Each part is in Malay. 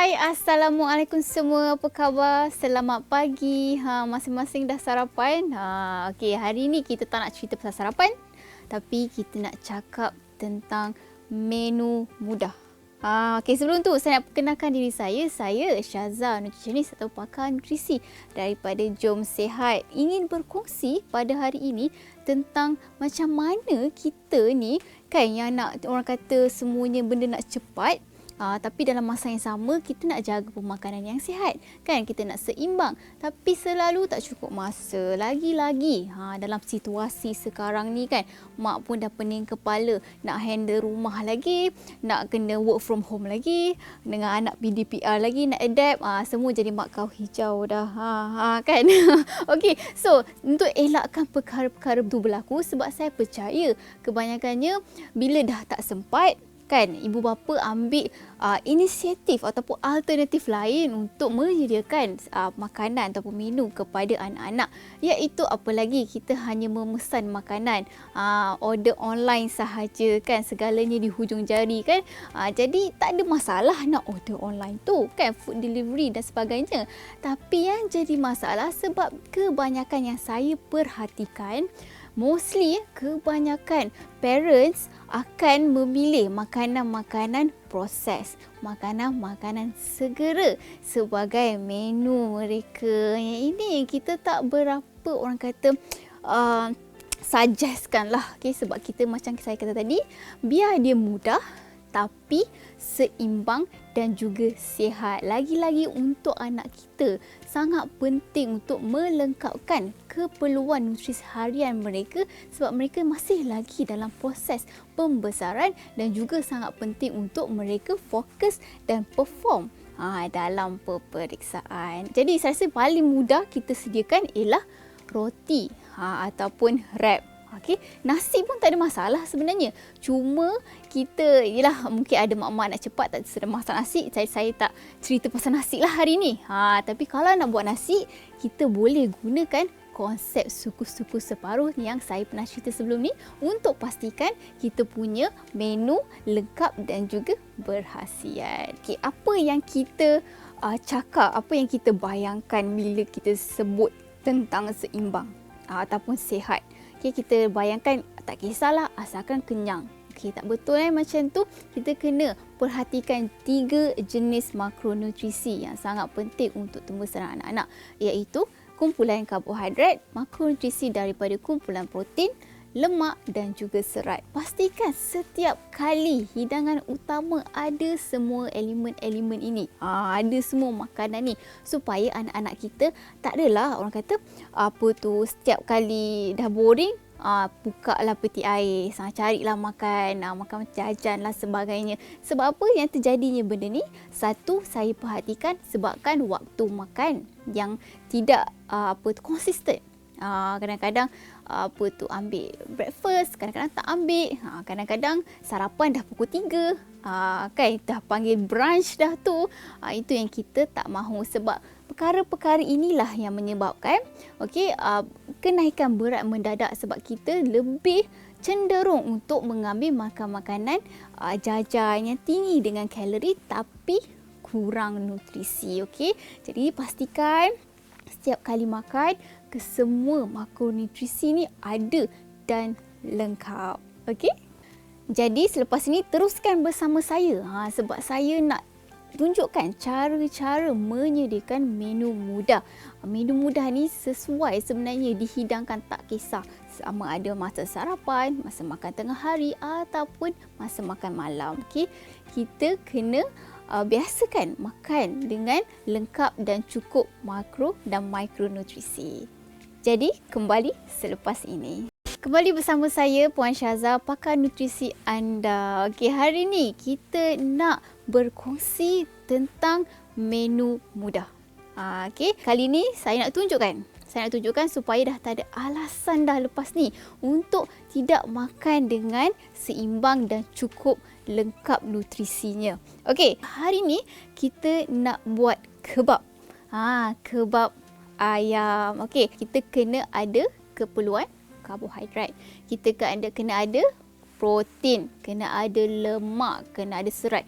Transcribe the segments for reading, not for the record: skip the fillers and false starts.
Hai, Assalamualaikum semua. Apa khabar? Selamat pagi. Masing-masing dah sarapan? Okey, hari ni kita tak nak cerita pasal sarapan, tapi kita nak cakap tentang menu mudah. Okey, sebelum tu saya nak perkenalkan diri saya. Saya Syaza, nutritionist atau pakar nutrisi daripada Jom Sihat. Ingin berkongsi pada hari ini tentang macam mana kita ni kan yang nak orang kata semuanya benda nak cepat. Tapi dalam masa yang sama kita nak jaga pemakanan yang sihat kan, kita nak seimbang, tapi selalu tak cukup masa. Lagi-lagi dalam situasi sekarang ni kan, mak pun dah pening kepala nak handle rumah lagi, nak kena work from home lagi, dengan anak PDPR lagi nak adapt, semua jadi mak kau hijau dah kan. Okey, so untuk elakkan perkara-perkara tu berlaku, sebab saya percaya kebanyakannya bila dah tak sempat kan, ibu bapa ambil inisiatif ataupun alternatif lain untuk menyediakan makanan ataupun minum kepada anak-anak, iaitu apa lagi, kita hanya memesan makanan, order online sahaja kan, segalanya di hujung jari kan. Jadi tak ada masalah nak order online tu kan, food delivery dan sebagainya. Tapi yang jadi masalah sebab kebanyakan yang saya perhatikan, mostly kebanyakan parents akan memilih makanan-makanan proses, makanan-makanan segera sebagai menu mereka. Yang ini kita tak berapa orang kata suggestkan lah, okay? Sebab kita macam saya kata tadi, biar dia mudah tapi seimbang dan juga sihat. Lagi-lagi untuk anak kita, sangat penting untuk melengkapkan keperluan nutrisi harian mereka, sebab mereka masih lagi dalam proses pembesaran dan juga sangat penting untuk mereka fokus dan perform dalam peperiksaan. Jadi saya rasa paling mudah kita sediakan ialah roti ataupun wrap. Okey, nasi pun tak ada masalah sebenarnya. Cuma kita, yelah, mungkin ada mak-mak nak cepat tak sedang masak nasi. Saya tak cerita pasal nasi lah hari ni. Tapi kalau nak buat nasi, kita boleh gunakan konsep suku-suku separuh yang saya pernah cerita sebelum ni, untuk pastikan kita punya menu lengkap dan juga berkhasiat. Okey, apa yang kita cakap, apa yang kita bayangkan bila kita sebut tentang seimbang ataupun sihat? Okay, kita bayangkan tak kisahlah asalkan kenyang. Okay, tak betul macam tu. Kita kena perhatikan 3 jenis makronutrisi yang sangat penting untuk tumbuh serang anak-anak, iaitu kumpulan karbohidrat, makronutrisi daripada kumpulan protein, lemak dan juga serat. Pastikan setiap kali hidangan utama ada semua elemen-elemen ini. Ada semua makanan ni, supaya anak-anak kita tak adalah orang kata setiap kali dah boring, buka lah peti air, carilah makan, makan jajan lah sebagainya. Sebab apa yang terjadinya benda ni? Satu, saya perhatikan sebabkan waktu makan yang tidak konsisten. Kadang-kadang ambil breakfast, kadang-kadang tak ambil, kadang-kadang sarapan dah pukul 3, kan dah panggil brunch dah tu. Itu yang kita tak mahu, sebab perkara-perkara inilah yang menyebabkan kenaikan berat mendadak, sebab kita lebih cenderung untuk mengambil makan makanan jajan yang tinggi dengan kalori tapi kurang nutrisi. Okey, jadi pastikan setiap kali makan kesemua makronutrisi ni ada dan lengkap. Okey, jadi selepas ini teruskan bersama saya, sebab saya nak tunjukkan cara-cara menyediakan menu mudah. Menu mudah ni sesuai sebenarnya dihidangkan, tak kisah sama ada masa sarapan, masa makan tengah hari ataupun masa makan malam. Okey, kita kena biasakan makan dengan lengkap dan cukup makro dan mikronutrisi. Jadi kembali selepas ini. Kembali bersama saya Puan Syaza, pakar nutrisi anda. Okey, hari ni kita nak berkongsi tentang menu mudah. Okey, kali ni saya nak tunjukkan supaya dah tak ada alasan dah lepas ni untuk tidak makan dengan seimbang dan cukup lengkap nutrisinya. Okey, hari ni kita nak buat kebab. Kebab ayam. Okey, kita kena ada keperluan karbohidrat. Kita kena ada protein, kena ada lemak, kena ada serat.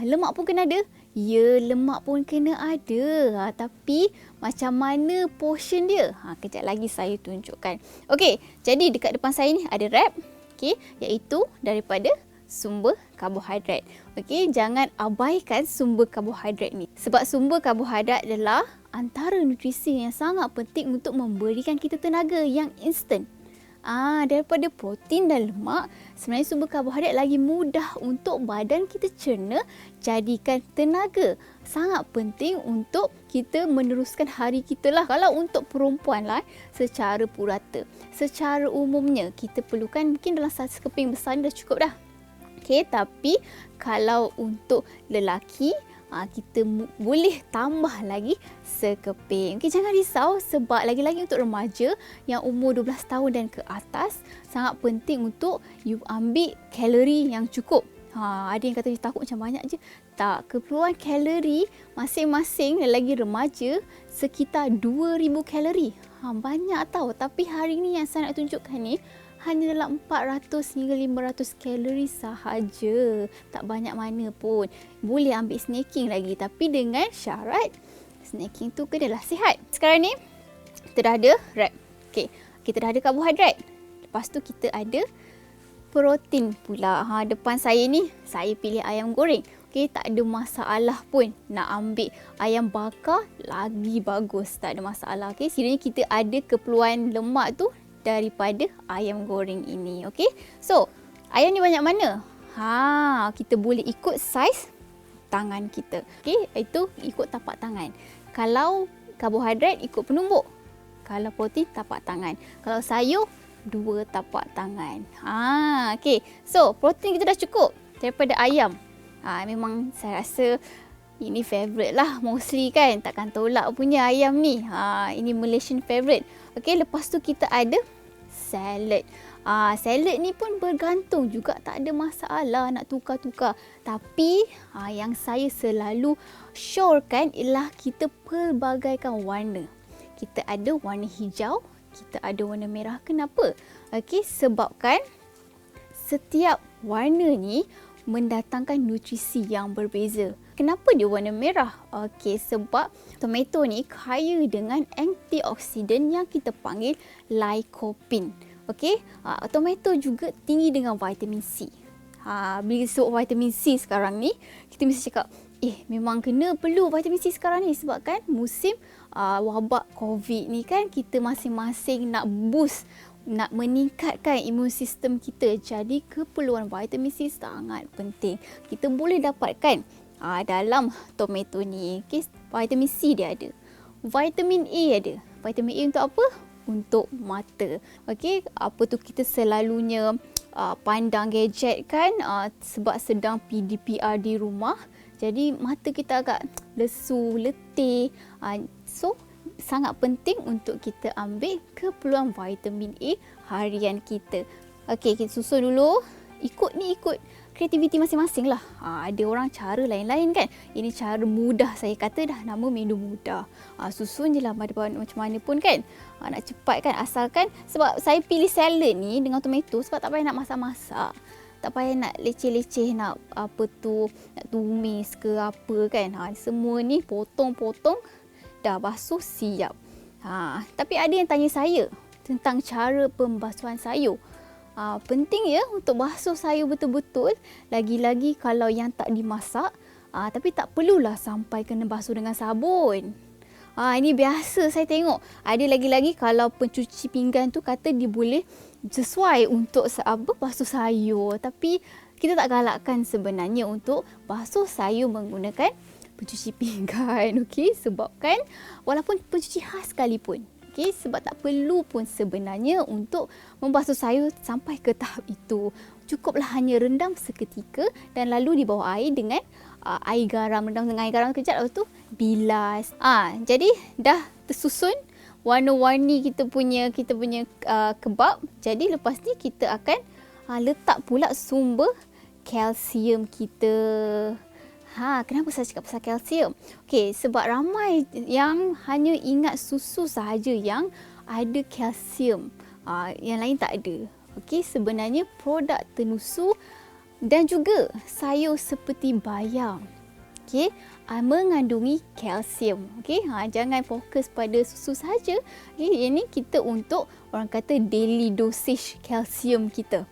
Lemak pun kena ada. Ya, lemak pun kena ada. Tapi macam mana portion dia? Kejap lagi saya tunjukkan. Okey, jadi dekat depan saya ni ada wrap. Okey, iaitu daripada sumber karbohidrat. Okey, jangan abaikan sumber karbohidrat ni. Sebab sumber karbohidrat adalah antara nutrisi yang sangat penting untuk memberikan kita tenaga yang instant. Daripada protein dan lemak, sebenarnya sumber karbohidrat lagi mudah untuk badan kita cerna, jadikan tenaga. Sangat penting untuk kita meneruskan hari kita lah. Kalau untuk perempuan lah, secara purata, secara umumnya kita perlukan mungkin dalam satu keping besar ni dah cukup dah. Okey, tapi kalau untuk lelaki, kita boleh tambah lagi sekeping. Okey, jangan risau sebab lagi-lagi untuk remaja yang umur 12 tahun dan ke atas, sangat penting untuk you ambil kalori yang cukup. Ada yang kata takut macam banyak je. Tak, keperluan kalori masing-masing lelaki remaja sekitar 2000 kalori. Banyak tau, tapi hari ni yang saya nak tunjukkan ni hanya dalam 400 hingga 500 kalori sahaja. Tak banyak mana pun. Boleh ambil snacking lagi, tapi dengan syarat snacking tu kenalah sihat. Sekarang ni kita dah ada wrap. Okey, kita dah ada karbohidrat. Lepas tu kita ada protein pula. Depan saya ni saya pilih ayam goreng. Okey, tak ada masalah pun nak ambil ayam bakar, lagi bagus, tak ada masalah. Okey, sekiranya kita ada keperluan lemak tu daripada ayam goreng ini. Okey, so ayam ni banyak mana? Kita boleh ikut saiz tangan kita. Okey, itu ikut tapak tangan. Kalau karbohidrat ikut penumbuk. Kalau protein tapak tangan. Kalau sayur 2 tapak tangan. Okey, so protein kita dah cukup daripada ayam. Memang saya rasa ini favourite lah mostly kan. Takkan tolak punya ayam ni. Ini Malaysian favourite. Okey, lepas tu kita ada salad. Salad ni pun bergantung juga, tak ada masalah nak tukar-tukar. Tapi yang saya selalu syorkan ialah kita pelbagaikan warna. Kita ada warna hijau, kita ada warna merah. Kenapa? Okey, sebabkan setiap warna ni mendatangkan nutrisi yang berbeza. Kenapa dia warna merah? Okey, sebab tomato ni kaya dengan antioksidan yang kita panggil lycopene. Okey, tomato juga tinggi dengan vitamin C. Bila sebut vitamin C sekarang ni, kita mesti cakap, memang kena perlu vitamin C sekarang ni sebab kan musim wabak COVID ni kan, kita masing-masing nak boost, nak meningkatkan imun sistem kita. Jadi keperluan vitamin C sangat penting. Kita boleh dapatkan dalam tomato ni. Okay, vitamin C dia ada. Vitamin A ada. Vitamin A untuk apa? Untuk mata. Okey, apa tu kita selalunya pandang gadget kan, sebab sedang PDPR di rumah. Jadi mata kita agak lesu, letih. So sangat penting untuk kita ambil keperluan vitamin A harian kita. Okey, kita susun dulu. Ikut kreativiti masing-masing lah. Ada orang cara lain-lain kan. Ini cara mudah, saya kata dah nama menu mudah. Susun je lah macam mana pun kan. Nak cepat kan, asalkan sebab saya pilih salad ni dengan tomato sebab tak payah nak masak-masak. Tak payah nak leceh-leceh nak apa tu, nak tumis ke apa kan. Semua ni potong-potong, dah basuh siap. Tapi ada yang tanya saya tentang cara pembasuhan sayur. Penting ya untuk basuh sayur betul-betul, lagi-lagi kalau yang tak dimasak. Tapi tak perlulah sampai kena basuh dengan sabun. Ini biasa saya tengok. Ada lagi-lagi kalau pencuci pinggan tu kata dia boleh sesuai untuk basuh sayur. Tapi kita tak galakkan sebenarnya untuk basuh sayur menggunakan pencuci pinggan. Okey, sebabkan walaupun pencuci khas sekalipun. Okey, sebab tak perlu pun sebenarnya untuk membasuh sayur sampai ke tahap itu. Cukuplah hanya rendam seketika dan lalu di bawah air dengan air garam. Rendam dengan air garam kejap, lepas tu bilas. Jadi dah tersusun warna-warni kita punya kebab. Jadi lepas ni kita akan letak pula sumber kalsium kita. Kenapa saya cakap pasal kalsium? Okey, sebab ramai yang hanya ingat susu sahaja yang ada kalsium. Yang lain tak ada. Okey, sebenarnya produk tenusu dan juga sayur seperti bayam, okey, mengandungi kalsium. Okey, jangan fokus pada susu saja. Okey, ini kita untuk orang kata daily dosage kalsium kita.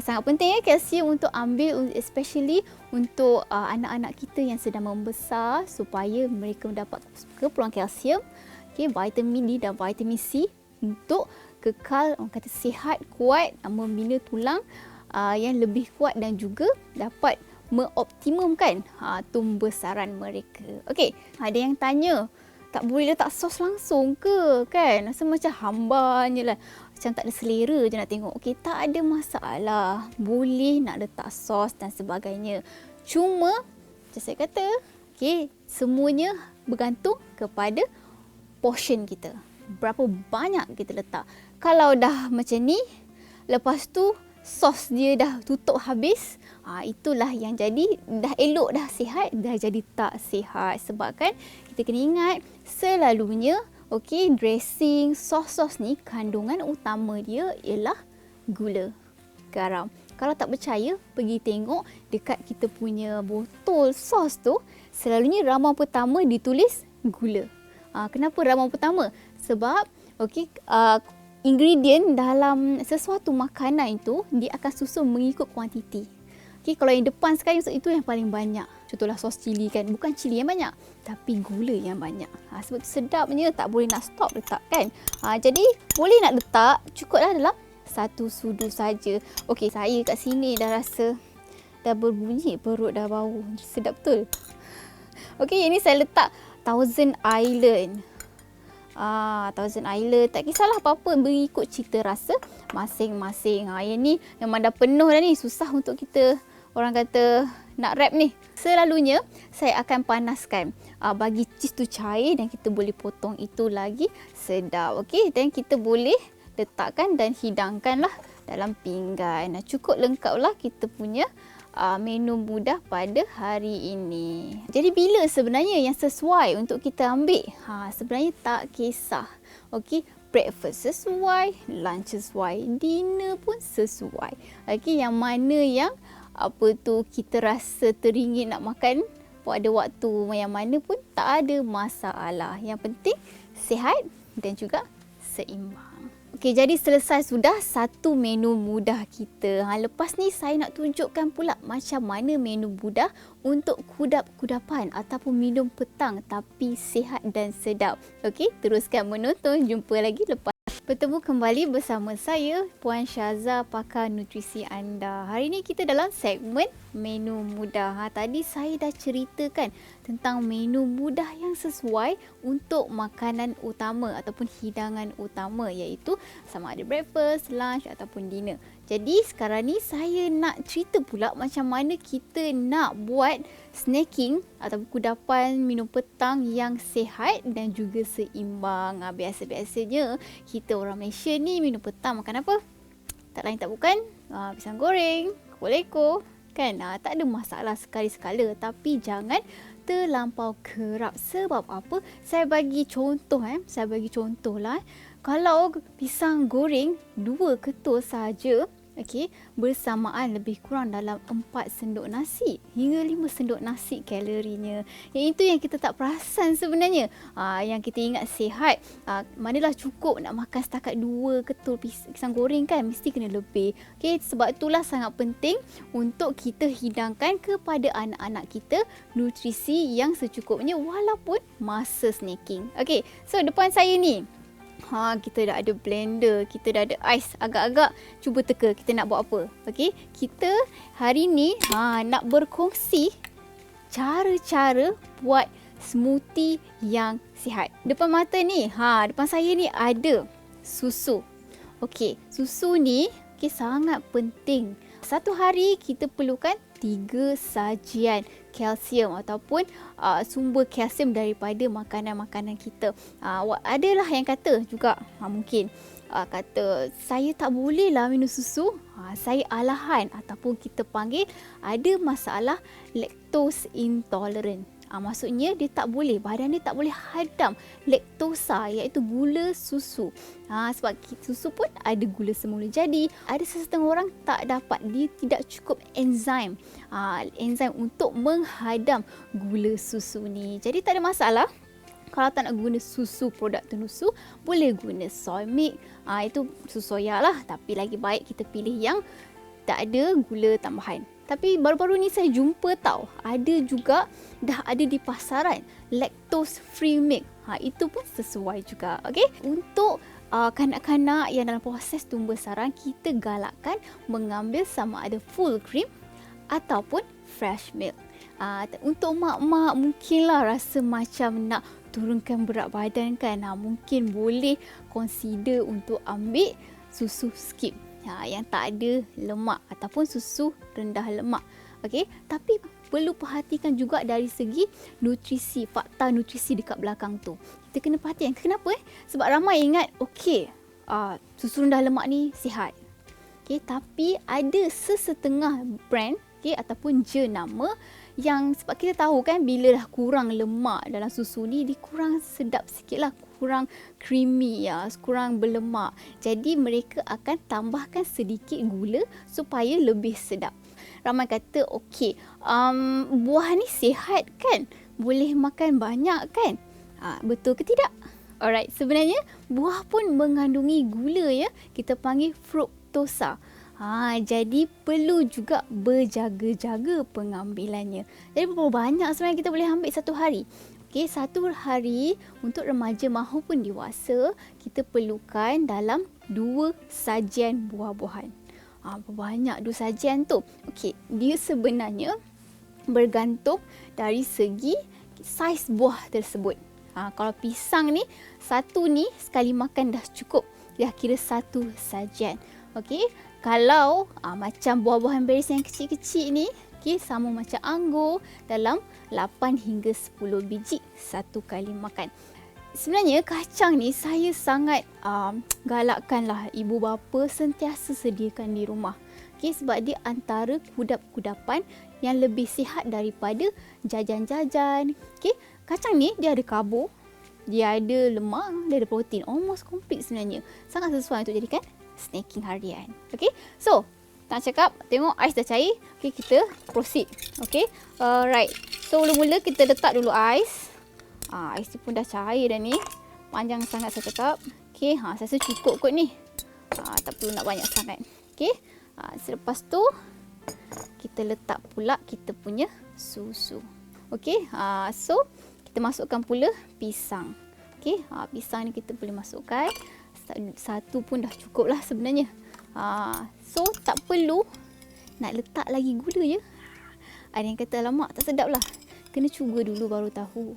Sangat penting kalsium untuk ambil, especially untuk anak-anak kita yang sedang membesar, supaya mereka mendapat keperluan kalsium, vitamin D dan vitamin C untuk kekal orang kata sihat, kuat, membina tulang yang lebih kuat dan juga dapat mengoptimumkan tumbesaran mereka. Okey, ada yang tanya, tak boleh letak sos langsung ke? Kan? Rasa macam hambanya lah. Macam tak ada selera je nak tengok. Okey, tak ada masalah. Boleh nak letak sos dan sebagainya. Cuma, macam saya kata, okey, semuanya bergantung kepada portion kita. Berapa banyak kita letak. Kalau dah macam ni, lepas tu sos dia dah tutup habis, itulah yang jadi dah elok dah sihat, dah jadi tak sihat. Sebab kan kita kena ingat selalunya dressing, sos-sos ni kandungan utama dia ialah gula, garam. Kalau tak percaya, pergi tengok dekat kita punya botol sos tu, selalunya ramuan pertama ditulis gula. Kenapa ramuan pertama? Sebab ingredient dalam sesuatu makanan itu dia akan susun mengikut kuantiti. Kalau yang depan sekali itu yang paling banyak. Contohlah sos cili kan, bukan cili yang banyak tapi gula yang banyak. Sebab tu sedapnya, tak boleh nak stop letak kan. Jadi boleh nak letak, cukuplah dalam satu sudu saja. Okey, saya kat sini dah rasa dah berbunyi, perut dah bau. Sedap betul. Okey, ini saya letak Thousand Island. Thousand Island, tak kisahlah apa-apa, mengikut cita rasa masing-masing. Yang ni memang dah penuh dah ni, susah untuk kita orang kata nak wrap ni. Selalunya saya akan panaskan, bagi cheese tu cair dan kita boleh potong, itu lagi sedap. Okey, dan kita boleh letakkan dan hidangkanlah dalam pinggan. Cukup lengkaplah kita punya menu mudah pada hari ini. Jadi bila sebenarnya yang sesuai untuk kita ambil? Sebenarnya tak kisah. Okey, breakfast sesuai, lunch sesuai, dinner pun sesuai. Okey, yang mana yang kita rasa teringin nak makan pada waktu yang mana pun tak ada masalah. Yang penting sihat dan juga seimbang. Okey, jadi selesai sudah satu menu mudah kita. Lepas ni saya nak tunjukkan pula macam mana menu mudah untuk kudapan ataupun minum petang tapi sihat dan sedap. Okey, teruskan menonton. Jumpa lagi lepas. Bertemu kembali bersama saya, Puan Syaza, pakar nutrisi anda. Hari ini kita dalam segmen menu mudah. Tadi saya dah ceritakan tentang menu mudah yang sesuai untuk makanan utama ataupun hidangan utama, iaitu sama ada breakfast, lunch ataupun dinner. Jadi sekarang ni saya nak cerita pula macam mana kita nak buat snacking ataupun kudapan minum petang yang sihat dan juga seimbang. Biasa-biasanya kita orang Malaysia ni minum petang makan apa? Tak lain tak bukan pisang goreng, kuah leko kan. Tak ada masalah sekali-sekala, tapi jangan terlampau kerap. Sebab apa? Saya bagi contoh lah. Kalau pisang goreng 2 ketul saja, okey, bersamaan lebih kurang dalam 4 sendok nasi hingga 5 sendok nasi kalorinya. Yang itu yang kita tak perasan sebenarnya. Yang kita ingat sihat, manalah cukup nak makan setakat 2 ketul pisang goreng kan, mesti kena lebih. Okey, sebab itulah sangat penting untuk kita hidangkan kepada anak-anak kita nutrisi yang secukupnya walaupun masa snacking. Okey, so depan saya ni kita dah ada blender, kita dah ada ais. Agak-agak cuba teka kita nak buat apa. Okey, kita hari ni nak berkongsi cara-cara buat smoothie yang sihat. Depan mata ni, depan saya ni ada susu. Okey, susu ni sangat penting. Satu hari kita perlukan 3 sajian kalsium ataupun sumber kalsium daripada makanan-makanan kita. Adalah yang kata juga, mungkin kata saya tak boleh lah minum susu, saya alahan ataupun kita panggil ada masalah lactose intolerant. Maksudnya dia tak boleh, badan dia tak boleh hadam laktosa iaitu gula susu. Sebab susu pun ada gula semula. Jadi ada sesetengah orang tak dapat, dia tidak cukup enzim. Enzim untuk menghadam gula susu ni. Jadi tak ada masalah. Kalau tak nak guna susu produk tenusu, boleh guna soy milk. Itu susu soya lah. Tapi lagi baik kita pilih yang tak ada gula tambahan. Tapi baru-baru ni saya jumpa ada juga dah ada di pasaran lactose free milk. Itu pun sesuai juga. Okay? Untuk kanak-kanak yang dalam proses tumbuh besar, kita galakkan mengambil sama ada full cream ataupun fresh milk. Untuk mak-mak mungkinlah rasa macam nak turunkan berat badan kan. Mungkin boleh consider untuk ambil susu skip. Yang tak ada lemak ataupun susu rendah lemak. Okey, tapi perlu perhatikan juga dari segi nutrisi, fakta nutrisi dekat belakang tu. Kita kena perhatikan. Kenapa? Sebab ramai ingat susu rendah lemak ni sihat. Okey, tapi ada sesetengah brand ataupun jenama yang sebab kita tahu kan bila dah kurang lemak dalam susu ni, dia kurang sedap sikit lah, kurang creamy kurang berlemak. Jadi mereka akan tambahkan sedikit gula supaya lebih sedap. Ramai kata buah ni sihat kan, boleh makan banyak kan. Betul ke tidak? Alright, sebenarnya buah pun mengandungi gula kita panggil fruktosa. Jadi perlu juga berjaga-jaga pengambilannya. Jadi berapa banyak sebenarnya kita boleh ambil satu hari? Satu hari untuk remaja maupun dewasa, kita perlukan dalam 2 sajian buah-buahan. Berapa banyak 2 sajian tu? Dia sebenarnya bergantung dari segi saiz buah tersebut. Kalau pisang ni, satu ni sekali makan dah cukup. Dah kira 1 sajian. Kalau macam buah-buahan berries yang kecil-kecil ni, sama macam anggur, dalam 8 hingga 10 biji satu kali makan. Sebenarnya kacang ni saya sangat galakkanlah ibu bapa sentiasa sediakan di rumah. Sebab dia antara kudapan yang lebih sihat daripada jajan-jajan. Kacang ni dia ada karbo, dia ada lemak, dia ada protein. Almost complete sebenarnya. Sangat sesuai untuk jadikan snacking harian. So nak cakap, tengok ais dah cair. Kita proceed. Alright. So mula-mula kita letak dulu ais. Ais ni pun dah cair dah ni. Panjang sangat saya cakap. Saya rasa cukup kot ni. Tak perlu nak banyak sangat. Selepas tu kita letak pula kita punya susu. So kita masukkan pula pisang. Pisang ni kita boleh masukkan. Satu pun dah cukup lah sebenarnya. So tak perlu nak letak lagi gula Ada yang kata alamak tak sedap lah. Kena cuba dulu baru tahu.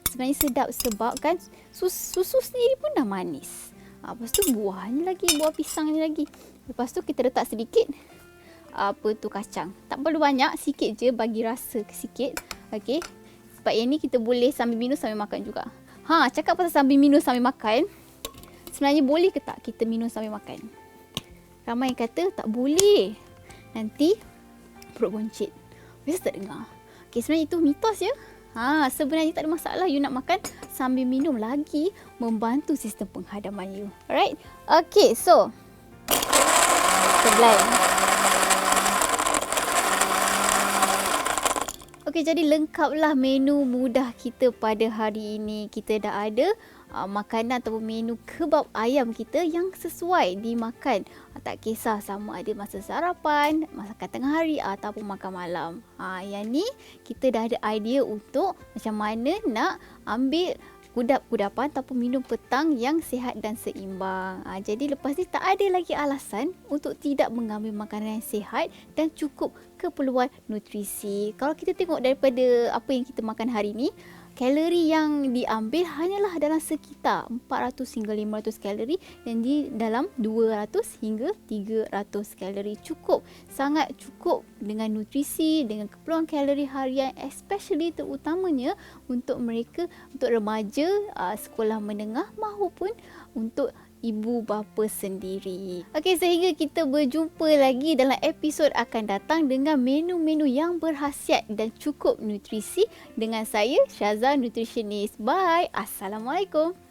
Sebenarnya sedap sebab kan susu sendiri pun dah manis. Lepas tu buah ni lagi, buah pisang ni lagi. Lepas tu kita letak sedikit kacang. Tak perlu banyak, sikit je bagi rasa sikit. Sebab yang ni kita boleh sambil minum sambil makan juga. Cakap pasal sambil minum sambil makan, sebenarnya boleh ke tak kita minum sambil makan? Ramai yang kata tak boleh, nanti perut boncit. Biasa tak dengar. Sebenarnya itu mitos sebenarnya tak ada masalah you nak makan sambil minum, lagi membantu sistem penghadaman you. Alright. So kita blend. Jadi lengkaplah menu mudah kita pada hari ini. Kita dah ada makanan ataupun menu kebab ayam kita yang sesuai dimakan. Tak kisah sama ada masa sarapan, masakan tengah hari ataupun makan malam. Yang ni kita dah ada idea untuk macam mana nak ambil kudapan ataupun minum petang yang sihat dan seimbang. Jadi lepas ni tak ada lagi alasan untuk tidak mengambil makanan yang sihat dan cukup keperluan nutrisi. Kalau kita tengok daripada apa yang kita makan hari ni, kalori yang diambil hanyalah dalam sekitar 400 hingga 500 kalori dan di dalam 200 hingga 300 kalori. Cukup, sangat cukup dengan nutrisi, dengan keperluan kalori harian, especially terutamanya untuk mereka, untuk remaja, sekolah menengah maupun untuk ibu bapa sendiri. Okey, sehingga kita berjumpa lagi dalam episod akan datang dengan menu-menu yang berkhasiat dan cukup nutrisi dengan saya, Syaza Nutritionist. Bye. Assalamualaikum.